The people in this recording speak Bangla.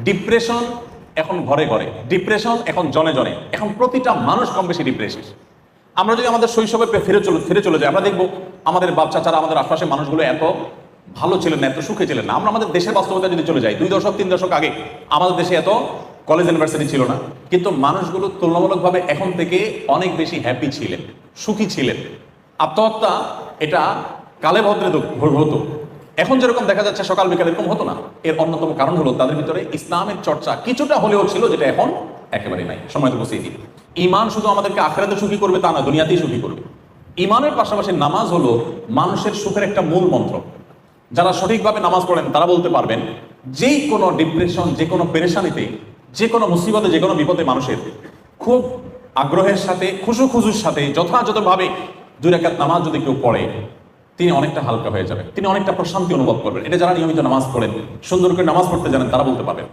ডিপ্রেশন এখন ঘরে ঘরে, ডিপ্রেশন এখন জনে জনে, এখন প্রতিটা মানুষ কম বেশি ডিপ্রেশন। আমরা যদি আমাদের শৈশবে ফিরে চলে যাই, আমরা দেখবো আমাদের বাচ্চারা, আমাদের আশপাশের মানুষগুলো এত ভালো ছিলেন না, এত সুখে ছিলেন না। আমরা আমাদের দেশের বাস্তবতা যদি চলে যাই, 2 দশক 3 দশক আগে আমাদের দেশে এত কলেজ ইউনিভার্সিটি ছিল না, কিন্তু মানুষগুলো তুলনামূলকভাবে এখন থেকে অনেক বেশি হ্যাপি ছিলেন, সুখী ছিলেন। আত্মহত্যা এটা কালে ভদ্রে হতো, এখন যেরকম দেখা যাচ্ছে সকাল বিকাল এরকম হতো না। এর অন্যতম কারণ হলো তাদের ভিতরে ইসলামের চর্চা কিছুটা হলেও ছিল, যেটা এখন একেবারে নাই। সময় তো বসেই দিই, ইমান শুধু আমাদেরকে আখিরাতে সুখী করবে তা না, দুনিয়াতেই সুখী করবে। ইমানের পাশাপাশি নামাজ হলো মানুষের সুখের একটা মূল মন্ত্র। যারা সঠিকভাবে নামাজ পড়েন তারা বলতে পারবেন, যেই কোনো ডিপ্রেশন, যে কোনো পেরেশানিতে, যে কোনো মুসিবতে, যে কোনো বিপদে মানুষের খুব আগ্রহের সাথে, খুশুর সাথে যথাযথভাবে 2 রাকাত নামাজ যদি কেউ পড়ে, তিনি অনেকটা হালকা হয়ে যাবেন, তিনি অনেকটা প্রশান্তি অনুভব করবেন। এটা যারা নিয়মিত নামাজ পড়েন, সুন্দর করে নামাজ পড়তে জানেন, তারা বলতে পারবেন।